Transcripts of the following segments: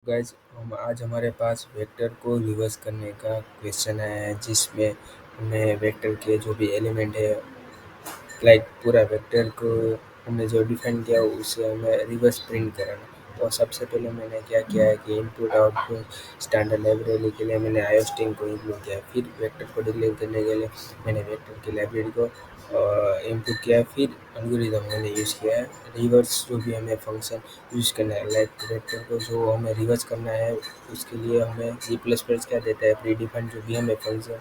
Guys हम आज हमारे पास वेक्टर को रिवर्स करने का क्वेश्चन आया है जिसमें हमें वेक्टर के जो भी एलिमेंट है पूरा वेक्टर को हमने जो डिफाइन किया उसे हमें रिवर्स प्रिंट कराना। तो सबसे पहले मैंने क्या किया है कि इनपुट आउटपुट स्टैंडर्ड लाइब्रेरी के लिए मैंने आयोस्ट्रिंग को इंक्लूड किया है। फिर वेक्टर को डिक्लेयर करने के लिए मैंने वेक्टर की लाइब्रेरी को इनपुट किया है। फिर एल्गोरिदम मैंने यूज़ किया है रिवर्स जो भी हमें फंक्शन यूज़ करना है वेक्टर को जो हमें रिवर्स करना है उसके लिए हमें C++ क्या देता है प्री डिफाइंड जो भी हमें फंक्शन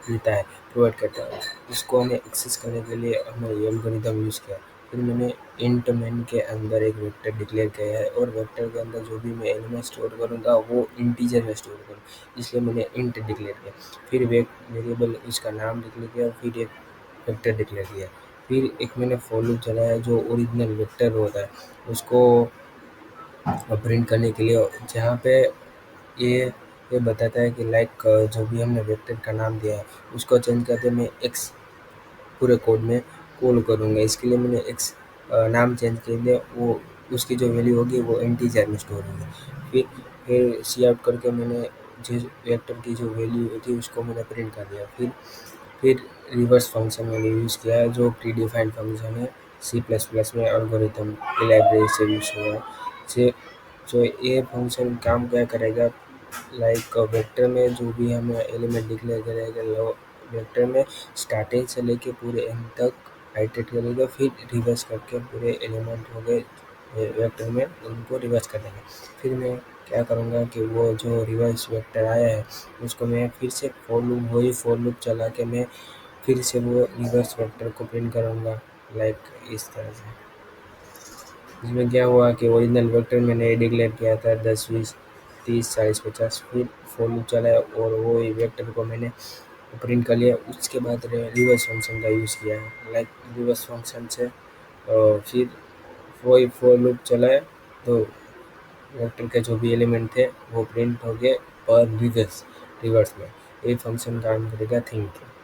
देता है प्रोवाइड करता है उसको हमें एक्सेस करने के लिए हमने ये एल्गोरिदम यूज़ किया। फिर मैंने इंट मेन के अंदर एक वेक्टर डिक्लेयर किया है और वेक्टर के अंदर जो भी मैं एलिमेंट स्टोर करूँगा वो इंटीजर में स्टोर करूँ, इसलिए मैंने इंट डिक्लेयर किया। फिर वेरिएबल उसका नाम डिक्लेयर किया, फिर एक वेक्टर डिक्लेयर किया। फिर एक मैंने फॉर लूप चलाया जो ओरिजिनल वेक्टर होता है उसको प्रिंट करने के लिए, जहाँ पे ये ये बताता है कि जो भी हमने वेक्टर का नाम दिया है उसको चेंज करके मैं एक्स पूरे कोड में कॉल करूँगा। इसके लिए मैंने एक्स नाम चेंज कर दिया, वो उसकी जो वैल्यू होगी वो इंटीजर में स्टोर होगी। फिर सी आउट करके मैंने जिस वेक्टर की जो वैल्यू थी उसको मैंने प्रिंट कर दिया। फिर रिवर्स फंक्शन मैंने यूज़ किया है जो प्री डिफाइंड फंक्शन है C++ में एल्गोरिथम की लाइब्रेरी से यूज़ हुआ है। से जो ये फंक्शन काम क्या करेगा, वेक्टर में जो भी हमें एलिमेंट डिक्लेयर करेगा वो वेक्टर में स्टार्टिंग से लेके पूरे एंड तक आइटरेट करेगा, फिर रिवर्स करके पूरे एलिमेंट हो गए वेक्टर में उनको रिवर्स कर देंगे। फिर मैं क्या करूँगा कि वो जो रिवर्स वेक्टर आया है उसको मैं फिर से वही फॉर लूप चला के मैं फिर से वो रिवर्स वेक्टर को प्रिंट करूँगा इस तरह से। इसमें क्या हुआ कि ओरिजिनल वेक्टर मैंने डिक्लेयर किया था 10 20 30 40 50, फिर फॉर लूप चलाया और वो वेक्टर को मैंने प्रिंट कर लिया। उसके बाद रिवर्स फंक्शन का यूज़ किया है रिवर्स फंक्शन से फिर वही फॉर लूप चलाया तो वेक्टर के जो भी एलिमेंट थे वो प्रिंट हो गए और रिवर्स में ये फंक्शन काम करेगा। Thank you.